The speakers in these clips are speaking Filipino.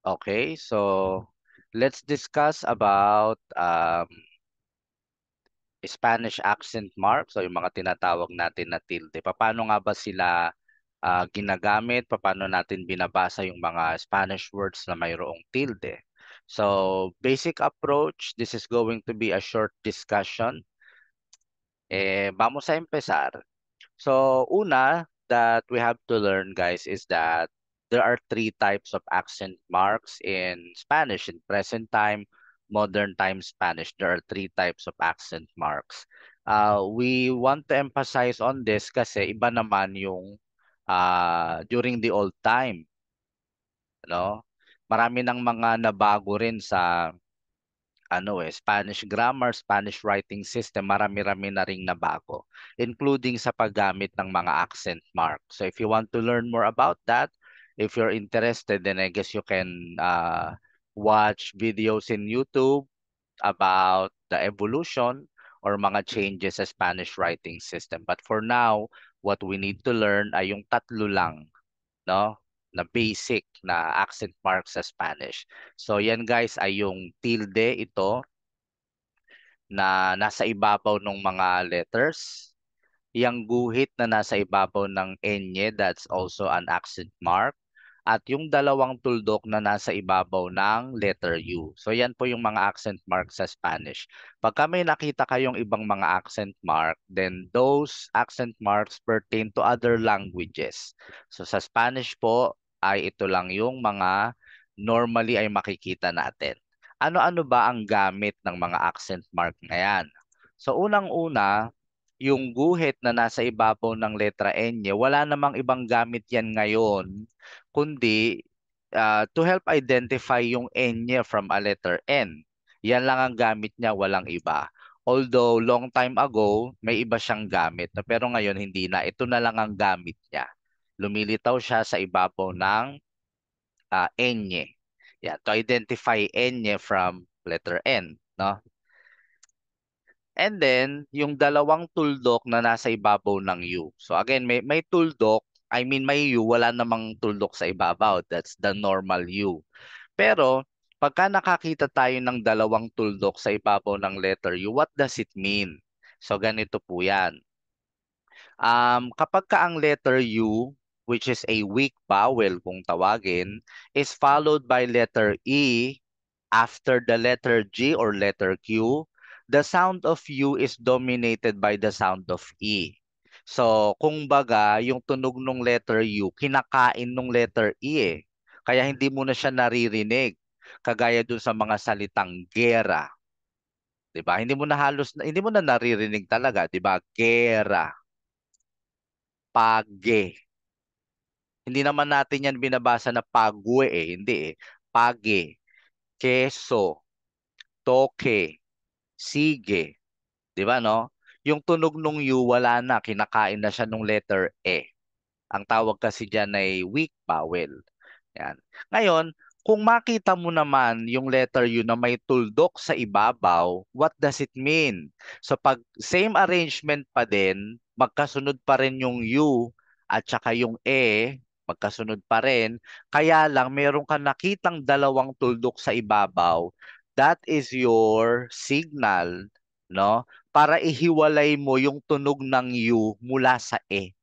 Okay, so let's discuss about Spanish accent marks o yung mga tinatawag natin na tilde. Paano nga ba sila ginagamit? Paano natin binabasa yung mga Spanish words na mayroong tilde? So, basic approach, this is going to be a short discussion. Vamos a empezar. So, una that we have to learn, guys, is that there are three types of accent marks in Spanish. In present time, modern time Spanish, there are three types of accent marks. We want to emphasize on this kasi iba naman yung during the old time, no? Marami ng mga nabago rin sa Spanish grammar, Spanish writing system, marami-rami na ring nabago, including sa paggamit ng mga accent mark. So if you want to learn more about that, if you're interested, then I guess you can watch videos in YouTube about the evolution or mga changes sa Spanish writing system. But for now, what we need to learn ay yung tatlo lang, no? Na basic na accent mark sa Spanish. So yan guys ay yung tilde ito na nasa ibabaw ng mga letters. Yang guhit na nasa ibabaw ng enye, that's also an accent mark. At yung dalawang tuldok na nasa ibabaw ng letter U. So yan po yung mga accent mark sa Spanish. Pagka may nakita kayong ibang mga accent mark, then those accent marks pertain to other languages. So sa Spanish po ay ito lang yung mga normally ay makikita natin. Ano-ano ba ang gamit ng mga accent mark na yan? So unang-una, yung guhit na nasa ibabaw ng letra N, wala namang ibang gamit yan ngayon, kundi to help identify yung N from a letter N. Yan lang ang gamit niya, walang iba. Although long time ago, may iba siyang gamit, pero ngayon hindi na. Ito na lang ang gamit niya. Lumilitaw siya sa ibabaw ng N. Yeah, to identify N from letter N, no? And then, yung dalawang tuldok na nasa ibabaw ng U. So again, may tuldok, I mean may U, wala namang tuldok sa ibabaw. That's the normal U. Pero, pagka nakakita tayo ng dalawang tuldok sa ibabaw ng letter U, what does it mean? So ganito po yan. Kapag ka ang letter U, which is a weak vowel kung tawagin, is followed by letter E after the letter G or letter Q, the sound of U is dominated by the sound of E. So, kung baga, yung tunog ng letter U, kinakain ng letter E eh. Kaya hindi mo na siya naririnig. Kagaya dun sa mga salitang gera, 'di ba? Hindi mo na naririnig talaga, 'di ba? Gera, page. Hindi naman natin yan binabasa na pagwe eh, hindi eh. Page, keso, toke, sige. 'Di ba no? Yung tunog nung U wala na, kinakain na siya nung letter E. Ang tawag kasi diyan ay weak vowel. Yan. Ngayon, kung makita mo naman yung letter U na may tuldok sa ibabaw, what does it mean? So pag same arrangement pa din, magkasunod pa rin yung U at saka yung E, magkasunod pa rin. Kaya lang meron ka nakitang dalawang tuldok sa ibabaw. That is your signal, no? Para ihiwalay mo yung tunog ng U mula sa E.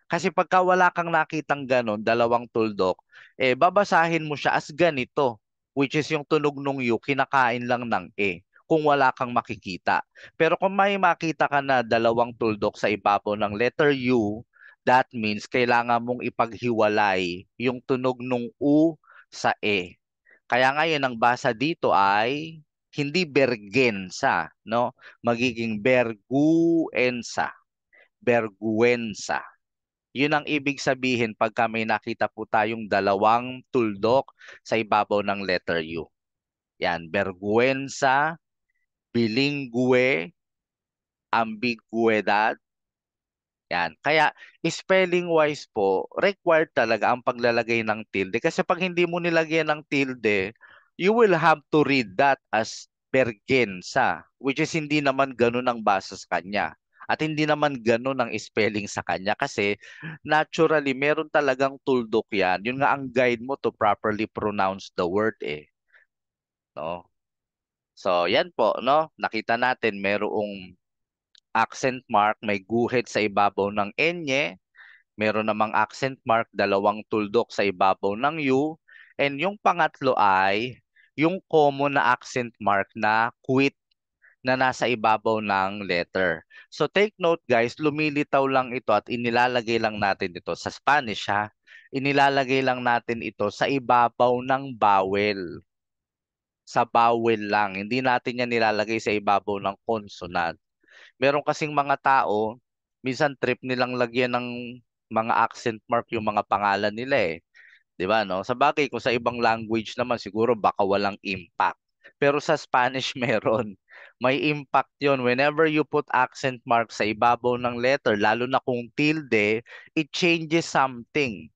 Kasi pagka wala kang nakitang ganon, dalawang tuldok, babasahin mo siya as ganito, which is yung tunog ng U, kinakain lang ng E, kung wala kang makikita. Pero kung may makita ka na dalawang tuldok sa ibabaw ng letter U, that means kailangan mong ipaghiwalay yung tunog ng U sa E. Kaya ngayon ang basa dito ay hindi bergensa, no? Magiging berguensa. Berguensa. Yun ang ibig sabihin pagka may nakita po tayong dalawang tuldok sa ibabaw ng letter U. Yan, vergüenza, bilinggue, ambiguidad. Yan. Kaya spelling wise po, required talaga ang paglalagay ng tilde. Kasi pag hindi mo nilagyan ng tilde, you will have to read that as bergensa, which is hindi naman ganun ang basa sa kanya. At hindi naman ganun ang spelling sa kanya kasi naturally meron talagang tuldok yan. Yun nga ang guide mo to properly pronounce the word eh. No? So yan po, no? Nakita natin merong accent mark, may guhit sa ibabaw ng enye, meron namang accent mark, dalawang tuldok sa ibabaw ng U, and yung pangatlo ay yung common na accent mark na quit na nasa ibabaw ng letter. So take note guys, lumilitaw lang ito at inilalagay lang natin ito sa Spanish ha. Inilalagay lang natin ito sa ibabaw ng vowel. Sa vowel lang. Hindi natin yan nilalagay sa ibabaw ng consonant. Meron kasing mga tao, minsan trip nilang lagyan ng mga accent mark yung mga pangalan nila eh. 'Di ba no? Sa bagay kung sa ibang language naman siguro baka walang impact. Pero sa Spanish meron. May impact 'yon whenever you put accent mark sa ibabaw ng letter, lalo na kung tilde, it changes something.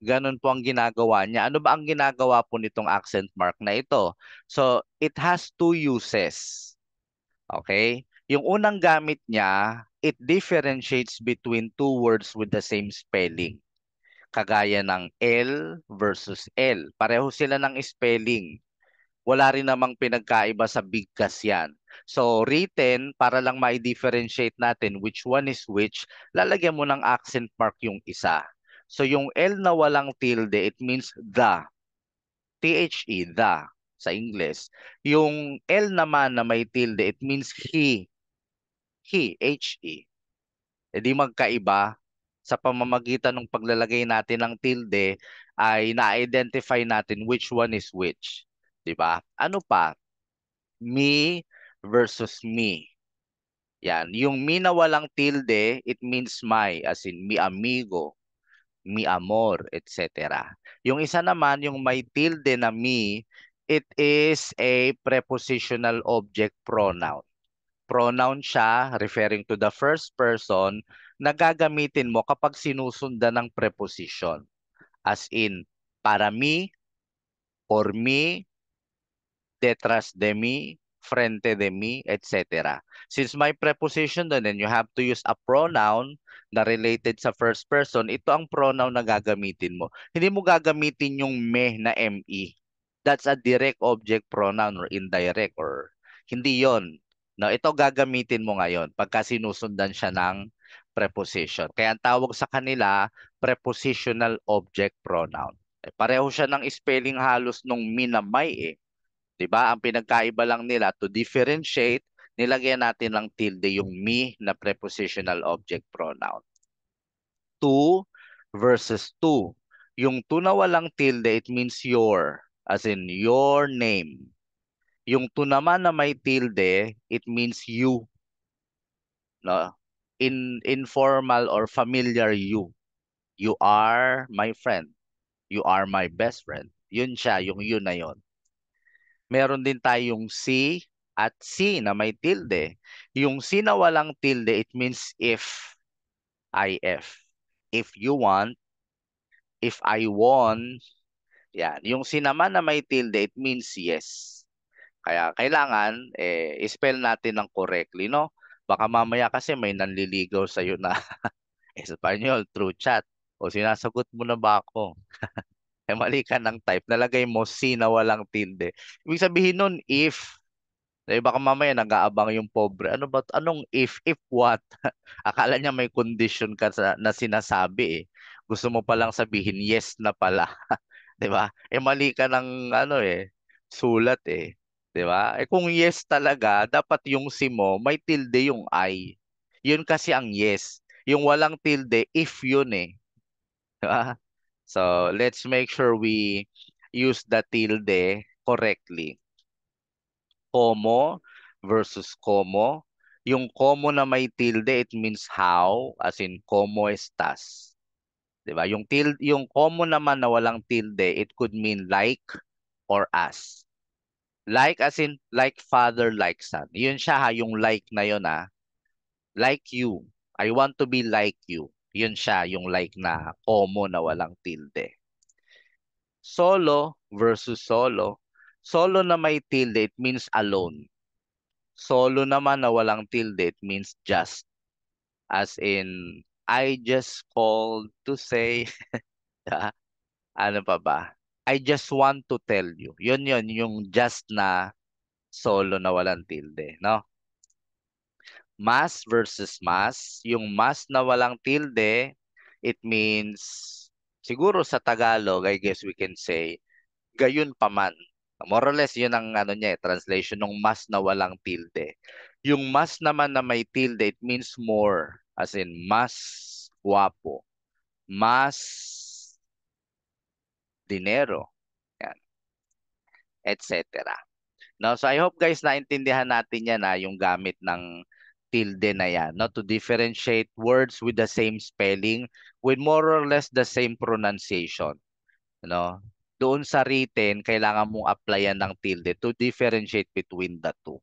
Ganun po ang ginagawa niya. Ano ba ang ginagawa po nitong accent mark na ito? So, it has two uses. Okay? Yung unang gamit niya, it differentiates between two words with the same spelling. Kagaya ng L versus L. Pareho sila ng spelling. Wala rin namang pinagkaiba sa bigkas yan. So written, para lang ma-differentiate natin which one is which, lalagyan mo ng accent mark yung isa. So yung L na walang tilde, it means the. The, the sa English. Yung L naman na may tilde, it means he. E di magkaiba sa pamamagitan ng paglalagay natin ng tilde ay na-identify natin which one is which. 'Di ba? Ano pa? Me versus me. Yan. Yung me na walang tilde, it means my, as in mi amigo, mi amor, etc. Yung isa naman, yung may tilde na me, it is a prepositional object pronoun. Pronoun siya referring to the first person na gagamitin mo kapag sinusundan ng preposition. As in, para me, por me, detrás de mí, frente de mí, etc. Since may preposition doon and you have to use a pronoun na related sa first person, ito ang pronoun na gagamitin mo. Hindi mo gagamitin yung me na me. That's a direct object pronoun or indirect or hindi yon. No, ito gagamitin mo ngayon pagka sinusundan siya ng preposition. Kaya ang tawag sa kanila, prepositional object pronoun. Pareho siya ng spelling halos nung me na may eh. 'Di ba? Ang pinagkaiba lang nila to differentiate, nilagyan natin ng tilde yung me na prepositional object pronoun. To versus to. Yung to na walang tilde, it means your, as in your name. Yung to naman na may tilde, it means you, no? In informal or familiar you. You are my friend. You are my best friend. Yun siya, yung you na yun. Meron din tayong si at si na may tilde. Yung si na walang tilde, it means if. If you want, if I want, yan. Yung si naman na may tilde, it means yes. Kaya kailangan spell natin ng correctly, no? Baka mamaya kasi may nanliligaw sa iyo na Espanyol through chat. O sinasagot mo na ba ako? Mali ka ng type. Nalagay mo si na walang tilde. Ibig sabihin nun, if. Baka mamaya nag-aabang yung pobre. Ano ba? Anong if? If what? Akala niya may condition ka na sinasabi eh. Gusto mo palang sabihin yes na pala. 'Di ba? Mali ka ng ano sulat eh. 'Di ba? Kung yes talaga, dapat yung si mo may tilde yung I. Yun kasi ang yes. Yung walang tilde, if yun eh. 'Di ba? So, let's make sure we use the tilde correctly. Como versus como. Yung como na may tilde, it means how, as in, como estás? 'Di ba? Yung como naman na walang tilde, it could mean like or as. Like as in, like father, like son. Yun siya ha, yung like na yun ha. Like you. I want to be like you. Yun siya, yung like na como na walang tilde. Solo versus solo. Solo na may tilde, it means alone. Solo naman na walang tilde, it means just. As in, I just called to say, ano pa ba? I just want to tell you. Yun, yung just na solo na walang tilde, no? Mas versus mas. Yung mas na walang tilde, it means, siguro sa Tagalog, I guess we can say, gayon pa man. More or less, yun ang ano niya, translation ng mas na walang tilde. Yung mas naman na may tilde, it means more. As in, mas guwapo, mas dinero, yan, etc. No, so I hope guys naintindihan natin yan na yung gamit ng tilde na yan, no, to differentiate words with the same spelling with more or less the same pronunciation, no. Doon sa written, kailangan mong applyan ng tilde to differentiate between the two.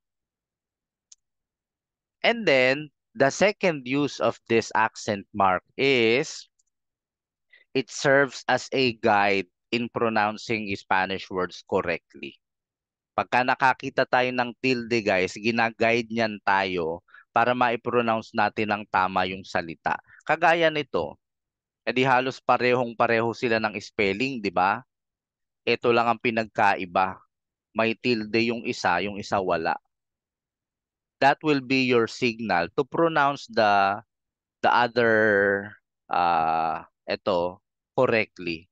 And then the second use of this accent mark is it serves as a guide in pronouncing Spanish words correctly. Pagka nakakita tayo ng tilde guys, ginaguide niyan tayo para ma-pronounce natin ng tama yung salita. Kagaya nito, edi halos parehong-pareho sila ng spelling, di ba? Ito lang ang pinagkaiba. May tilde yung isa wala. That will be your signal to pronounce the other ito correctly.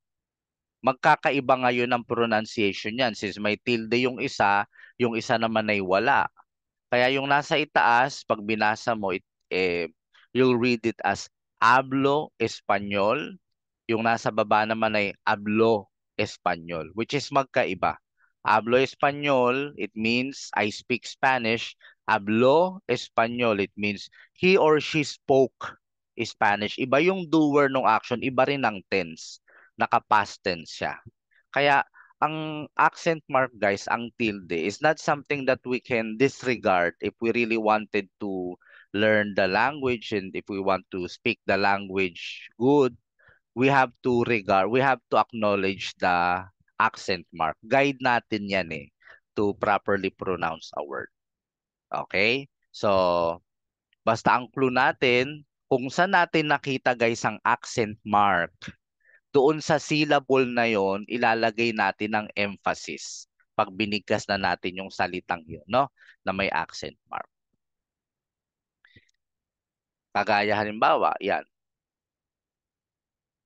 Magkakaiba ngayon ang pronunciation niyan since may tilde yung isa naman ay wala. Kaya yung nasa itaas, pag binasa mo, you'll read it as hablo español. Yung nasa baba naman ay hablo español, which is magkaiba. Hablo español, it means I speak Spanish. Hablo español, it means he or she spoke Spanish. Iba yung doer ng action, iba rin ang tense. Naka-past tense siya. Kaya ang accent mark guys, ang tilde is not something that we can disregard if we really wanted to learn the language and if we want to speak the language good, we have to acknowledge the accent mark. Guide natin yan to properly pronounce a word. Okay? So, basta ang clue natin, kung saan natin nakita guys ang accent mark, doon sa syllable na yon ilalagay natin ang emphasis pag binigkas na natin yung salitang yun, no? Na may accent mark. Kagaya halimbawa, yan.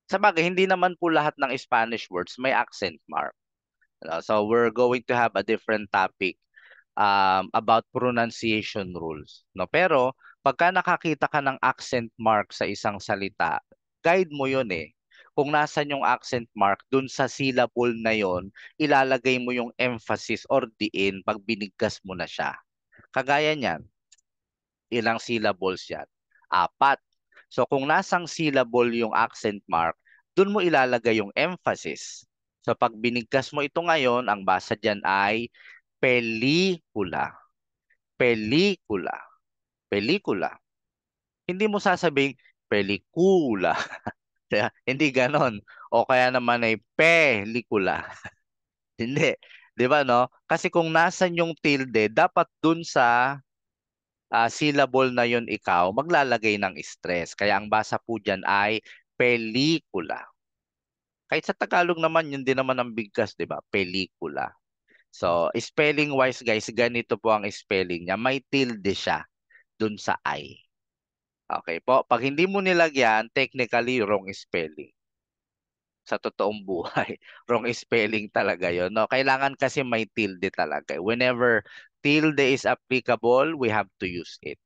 Sa bagay, hindi naman po lahat ng Spanish words may accent mark. So we're going to have a different topic about pronunciation rules, no? Pero pagka nakakita ka ng accent mark sa isang salita, guide mo 'yon Kung nasan yung accent mark dun sa syllable na 'yon, ilalagay mo yung emphasis or diin pag binigkas mo na siya. Kagaya niyan, ilang syllables yan? Apat. So kung nasang syllable yung accent mark, dun mo ilalagay yung emphasis. So pag binigkas mo ito ngayon, ang basa diyan ay pelikula. Pelikula. Pelikula. Hindi mo sasabing pelikula. Hindi ganon. O kaya naman ay pelikula. Hindi. 'Di ba no? Kasi kung nasan yung tilde, dapat dun sa syllable na yon ikaw maglalagay ng stress. Kaya ang basa po diyan ay pelikula. Kahit sa Tagalog naman, yun din naman ang bigkas, 'di ba? Pelikula. So, spelling wise guys, ganito po ang spelling niya. May tilde siya dun sa I. Okay po. Pag hindi mo nilagyan, technically wrong spelling. Sa totoong buhay, wrong spelling talaga 'yon. No, kailangan kasi may tilde talaga. Whenever tilde is applicable, we have to use it.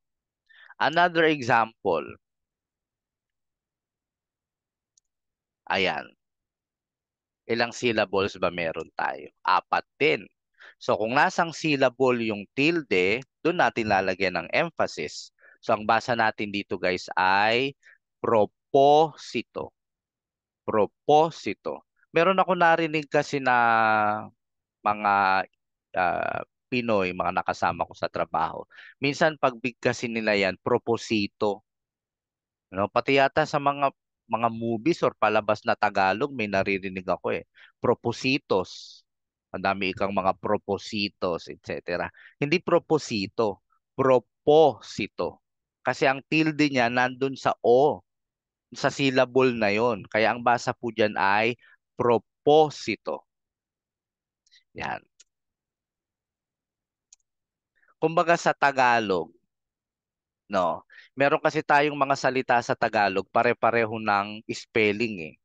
Another example, ayan. Ilang syllables ba meron tayo? Apat din. So kung nasang syllable yung tilde, doon natin lalagyan ng emphasis. So ang basa natin dito guys ay proposito. Proposito. Meron ako narinig kasi na mga Pinoy, mga nakasama ko sa trabaho. Minsan pagbigkasin nila yan, proposito. No, pati yata sa mga movies or palabas na Tagalog may naririnig ako Propositos. Ang dami ikang mga propositos, etc. Hindi proposito. proposito. Kasi ang tilde niya nandun sa O, sa syllable na yon. Kaya ang basa po dyan ay proposito. Yan. Kumbaga sa Tagalog, no? Meron kasi tayong mga salita sa Tagalog, pare-pareho ng spelling eh.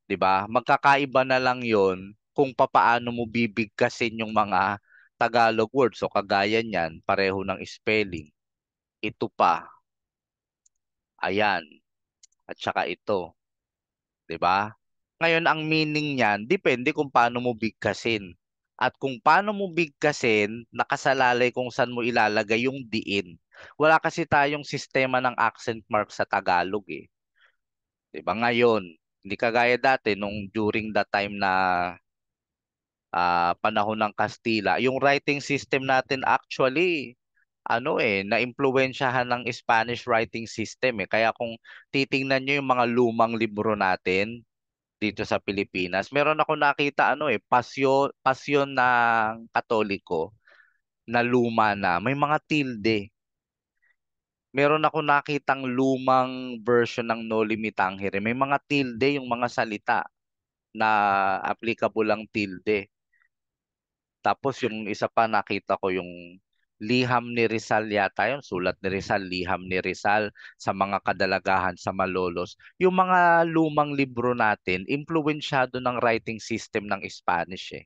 'Di ba? Magkakaiba na lang 'yon kung papaano mo bibigkasin yung mga Tagalog words. So kagaya niyan, pareho ng spelling. Ito pa, ayan, at saka ito, 'di ba? Ngayon ang meaning niyan, depende kung paano mo bigkasin. At kung paano mo bigkasin, nakasalalay kung saan mo ilalagay yung diin. Wala kasi tayong sistema ng accent mark sa Tagalog eh. 'Di ba? Ngayon, hindi kagaya dati nung during the time na panahon ng Kastila. Yung writing system natin actually, ano eh, naimpluwensyahan ng Spanish writing system eh. Kaya kung titingnan nyo yung mga lumang libro natin dito sa Pilipinas, meron ako nakita ano eh, pasyon ng Katoliko na luma na. May mga tilde. Meron ako nakitang lumang version ng Noli Me Tangere. May mga tilde yung mga salita na applicable ang tilde. Tapos yung isa pa nakita ko yung liham ni Rizal yata yun, sulat ni Rizal, liham ni Rizal sa mga kadalagahan sa Malolos. Yung mga lumang libro natin, impluwensyado ng writing system ng Spanish eh.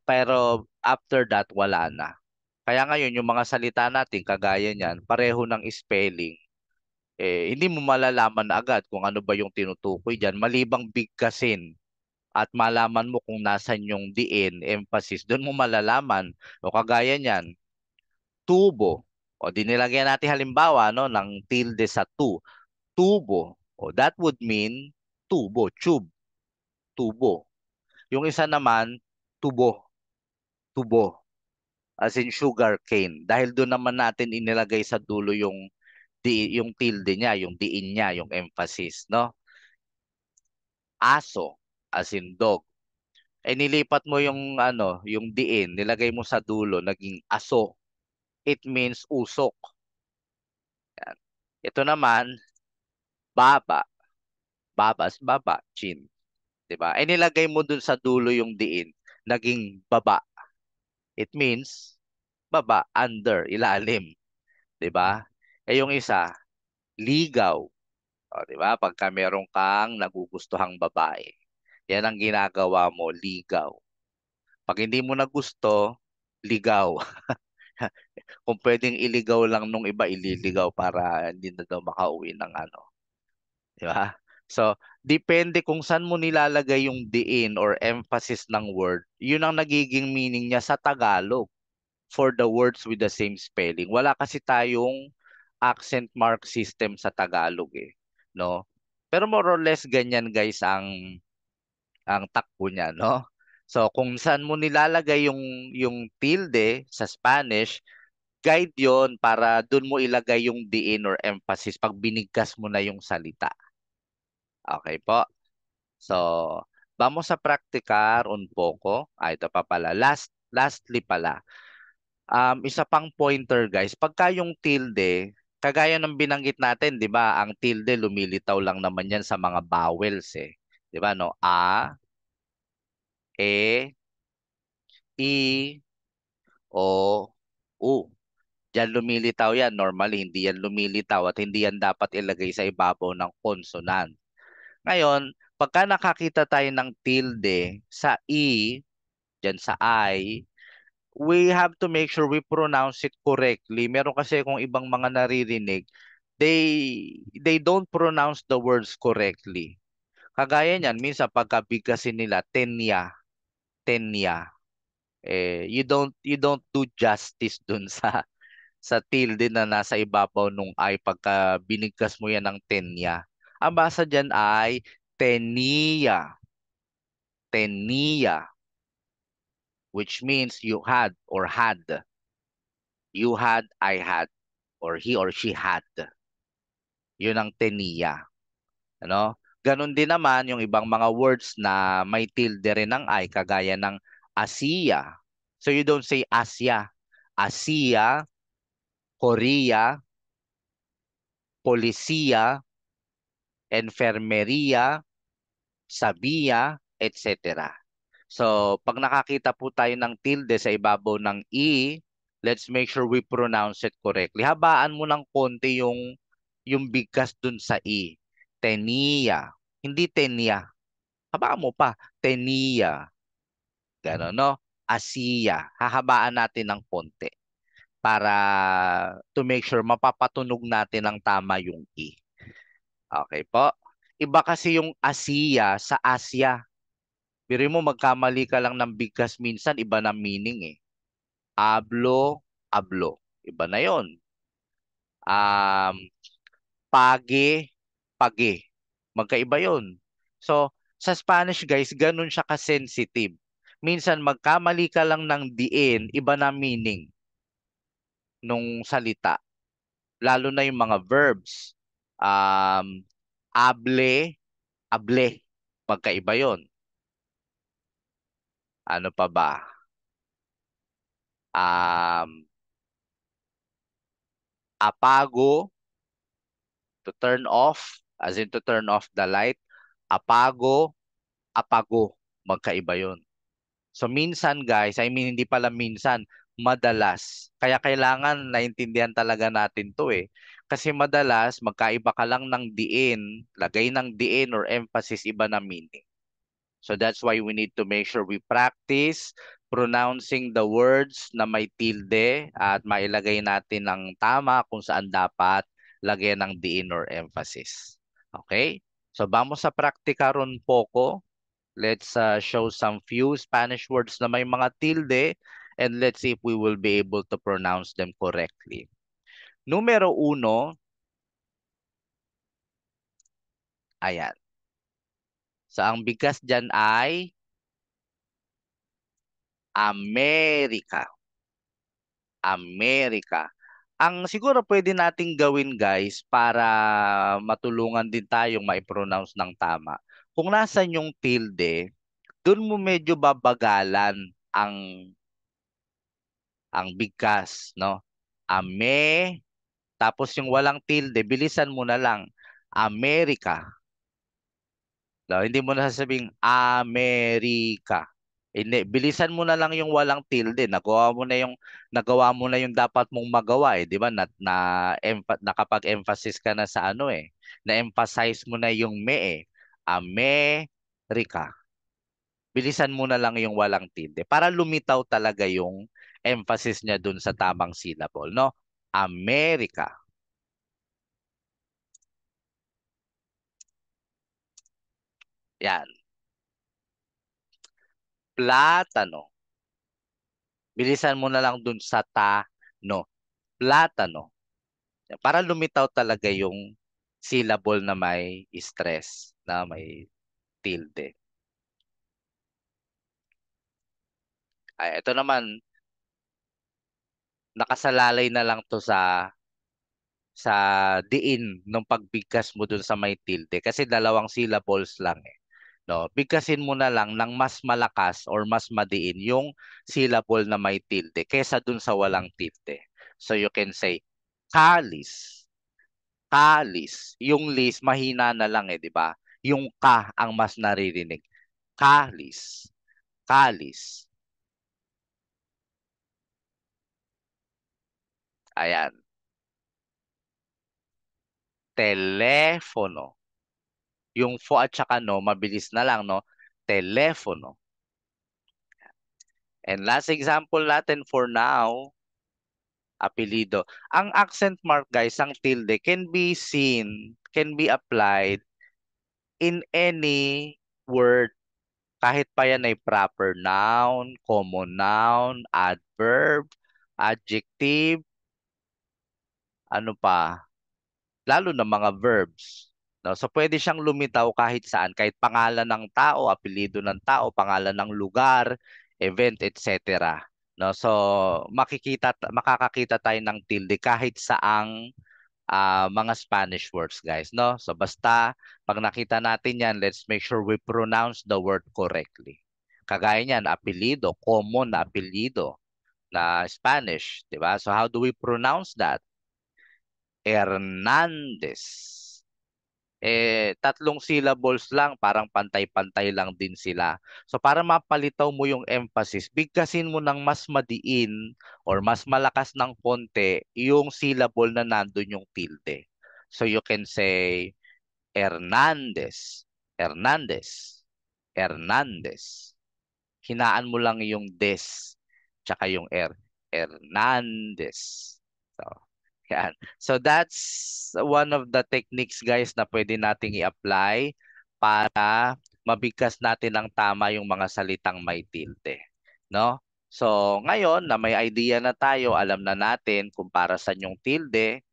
Pero after that, wala na. Kaya ngayon, yung mga salita natin, kagaya niyan, pareho ng spelling, eh, hindi mo malalaman na agad kung ano ba yung tinutukoy diyan malibang bigkasin at malaman mo kung nasan yung diin, emphasis, doon mo malalaman. O kagaya niyan, tubo. O di nilagyan natin halimbawa no, ng tilde sa tu. Tubo. O that would mean tubo, tube, tubo. Yung isa naman, tubo, tubo. As in sugar cane. Dahil doon naman natin inilagay sa dulo yung tilde niya, yung diin niya, yung emphasis, no? Aso, as in dog. Eh nilipat mo yung ano, yung diin, nilagay mo sa dulo, naging aso. It means usok. Yan. Ito naman, baba. Babas, baba, chin. 'Di ba? Eh nilagay mo dun sa dulo yung diin, naging baba. It means baba, under, ilalim. 'Di ba? Eh yung isa, ligaw. O, 'di ba? Pagka meron kang nagugustuhang babae, yan ang ginagawa mo, ligaw. Pag hindi mo na gusto, ligaw. Kung pwedeng iligaw lang nung iba, ililigaw para hindi na daw makauwi ng ano. Di ba? So, depende kung saan mo nilalagay yung diin or emphasis ng word, yun ang nagiging meaning niya sa Tagalog for the words with the same spelling. Wala kasi tayong accent mark system sa Tagalog eh, no? Pero more or less ganyan guys ang takbo niya, no? So, kung saan mo nilalagay yung tilde sa Spanish, guide yon para dun mo ilagay yung diin or emphasis pag binigkas mo na yung salita. Okay po? So, vamos a practicar un poco. Ito pa pala. Lastly pala. Isa pang pointer guys. Pagka yung tilde, kagaya ng binanggit natin, di ba? Ang tilde lumilitaw lang naman yan sa mga vowels eh. Di ba no? A, E, I, O, U. Diyan lumilitaw yan. Normally, hindi yan lumilitaw at hindi yan dapat ilagay sa ibabaw ng consonant. Ngayon, pagka nakakita tayo ng tilde sa I, dyan sa I, we have to make sure we pronounce it correctly. Meron kasi kung ibang mga naririnig, they don't pronounce the words correctly. Kagaya niyan, minsan pagkabigkasin nila, tenya, tenya. Eh, you don't do justice dun sa tilde na nasa ibabaw nung I pagka binigkas mo yan ng tenya. Ang basa dyan ay tenia, tenia, which means you had or had. You had, I had, or he or she had. Yun ang tenia. Ano? Ganon din naman yung ibang mga words na may tilde rin ng I, kagaya ng Asia. So you don't say Asia. Asia, Korea, Polisiya, Enfermeria, Sabiya, etc. So, pag nakakita po tayo ng tilde sa ibabaw ng E, let's make sure we pronounce it correctly. Habaan mo ng konti yung bigkas dun sa E. Tenia. Hindi tenia. Habaan mo pa. Tenia. Gano'n, no? Asiya. Hahabaan natin ng konti para to make sure mapapatunog natin ng tama yung E. Okay po. Iba kasi yung Asiya sa Asya. Biro mo magkamali ka lang ng bigkas minsan, iba na meaning eh. Ablo, ablo. Iba na yon. Um, page, page. Magkaiba yon. So, sa Spanish guys, ganun siya ka-sensitive. Minsan magkamali ka lang ng diin, iba na meaning nung salita. Lalo na yung mga verbs. Um, able, able. Magkaiba yon. Ano pa ba? Um, apago, to turn off, as in to turn off the light. Apago, apago. Magkaiba yun. So minsan guys, I mean hindi pala minsan, madalas. Kaya kailangan naintindihan talaga natin to eh. Kasi madalas magkaiba ka lang ng diin, lagay ng diin or emphasis iba na meaning. So that's why we need to make sure we practice pronouncing the words na may tilde at mailagay natin ng tama kung saan dapat lagyan ng diin or emphasis. Okay? So vamos sa praktika ron poco. Let's show some few Spanish words na may mga tilde and let's see if we will be able to pronounce them correctly. Numero uno, ayan. So ang bigkas dyan ay Amerika. Amerika. Ang siguro pwede nating gawin guys para matulungan din tayong mai-pronounce ng tama. Kung nasan yung tilde, dun mo medyo babagalan ang bigkas, no? Ame, tapos yung walang tilde, bilisan mo na lang. Amerika. No, hindi mo na sasabing Amerika. Hindi, bilisan mo na lang yung walang tilde. Nagawa mo na yung dapat mong magawa eh, 'di ba? Nakapag-emphasize ka na sa ano eh. Na-emphasize mo na yung me eh. Amerika. Bilisan mo na lang yung walang tilde para lumitaw talaga yung emphasis niya dun sa tamang syllable, no? Amerika. Yan. Plátano. Bilisan mo na lang dun sa ta, no? Plátano. Para lumitaw talaga yung syllable na may stress, na may tilde. Ay, ito naman, nakasalalay na lang to sa diin ng pagbigkas mo dun sa may tilde kasi dalawang syllables lang eh. No, bigkasin mo na lang ng mas malakas or mas madiin yung syllable na may tilde kaysa dun sa walang tilde. So you can say kalis, kalis. Yung lis mahina na lang eh, di ba? Yung ka ang mas naririnig. Kalis, kalis. Ayan. Telepono. Yung fo at saka no, mabilis na lang, no? Telepono. And last example natin for now, apelido. Ang accent mark, guys, ang tilde can be seen, can be applied in any word. Kahit pa yan ay proper noun, common noun, adverb, adjective, ano pa, lalo na mga verbs. No? So pwede siyang lumitaw kahit saan, kahit pangalan ng tao, apelyido ng tao, pangalan ng lugar, event, etc. No? So makakakita tayo ng tilde kahit saang mga Spanish words, guys, no? So basta pag nakita natin 'yan, let's make sure we pronounce the word correctly. Kagaya niyan, apelyido, common na apelyido na Spanish, 'di ba? So how do we pronounce that? Hernandez. Tatlong syllables lang, parang pantay-pantay lang din sila. So para mapalitaw mo yung emphasis, bigkasin mo ng mas madiin or mas malakas ng konti yung syllable na nandun yung tilde. So you can say Hernandez, Hernandez, Hernandez. Hinaan mo lang yung des, tsaka yung Hernandez. So, yan. So that's one of the techniques guys na pwede nating i-apply para mabigkas natin ng tama yung mga salitang may tilde, no? So ngayon na may idea na tayo, alam na natin kung para saan yung tilde,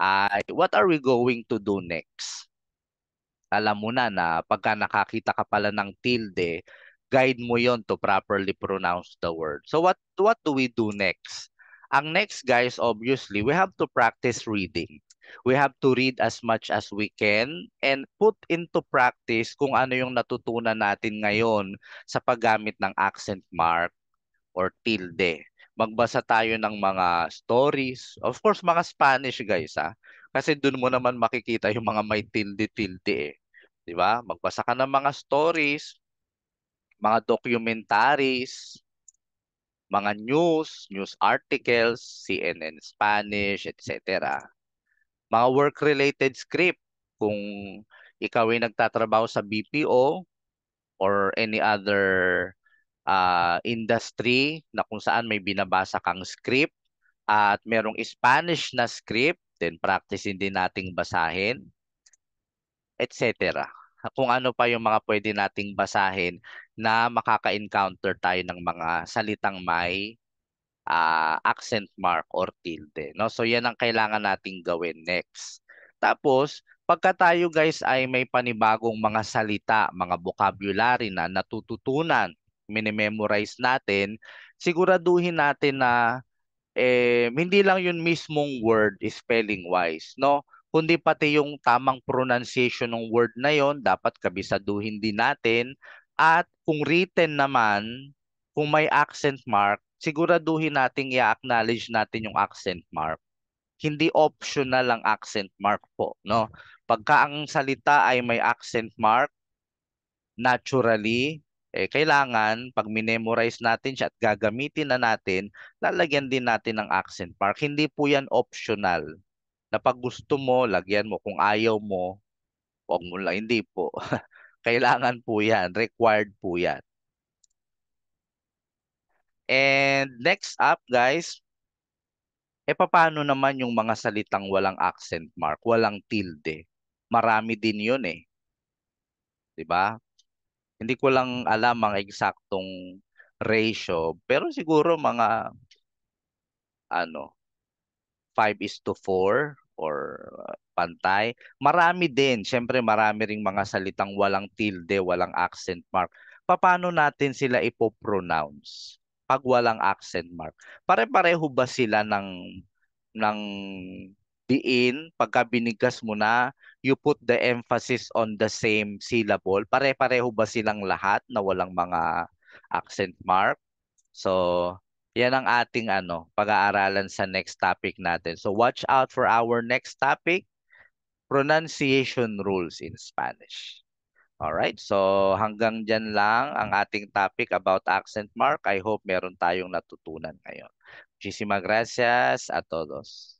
ay what are we going to do next? Alam mo na pagka nakakita ka pala ng tilde, guide mo yon to properly pronounce the word. So what do we do next? Ang next guys, obviously, we have to practice reading. We have to read as much as we can and put into practice kung ano yung natutunan natin ngayon sa paggamit ng accent mark or tilde. Magbasa tayo ng mga stories. Of course, mga Spanish guys ha. Kasi doon mo naman makikita yung mga may tilde-tilde eh. 'Di ba? Magbasa ka ng mga stories, mga documentaries, mga news articles, CNN Spanish, etc. Mga work-related script kung ikaw ay nagtatrabaho sa BPO or any other industry na kung saan may binabasa kang script at merong Spanish na script, then practicein din nating basahin, etc. Kung ano pa yung mga pwede nating basahin na makaka-encounter tayo ng mga salitang may accent mark or tilde, no? So yan ang kailangan nating gawin next. Tapos, pagka tayo guys ay may panibagong mga salita, mga vocabulary na natututunan, minememorize natin, siguraduhin natin na hindi lang yung mismong word spelling wise, no? Kundi pati yung tamang pronunciation ng word na yon dapat kabisaduhin din natin. At kung written naman, kung may accent mark, siguraduhin nating i-acknowledge natin yung accent mark. Hindi optional ang accent mark po, no? Pagka ang salita ay may accent mark, naturally, kailangan pag minemorize natin siya at gagamitin na natin, lalagyan din natin ng accent mark. Hindi po yan optional. Na pag gusto mo, lagyan mo. Kung ayaw mo, huwag mo lang. Hindi po. Kailangan po yan. Required po yan. And next up, guys, paano naman yung mga salitang walang accent mark, walang tilde? Marami din yun eh. 'Di ba? Hindi ko lang alam ang eksaktong ratio, pero siguro mga ano, 5:4 or pantay. Marami din, syempre marami ring mga salitang walang tilde, walang accent mark. Paano natin sila ipo-pronounce pag walang accent mark? Pare-pareho ba sila ng diin pagka binigkas mo na you put the emphasis on the same syllable? Pare-pareho ba silang lahat na walang mga accent mark? So, yan ang ating pag-aaralan sa next topic natin. So, watch out for our next topic, pronunciation rules in Spanish. Alright, so hanggang dyan lang ang ating topic about accent mark. I hope meron tayong natutunan ngayon. Muchísimas gracias a todos.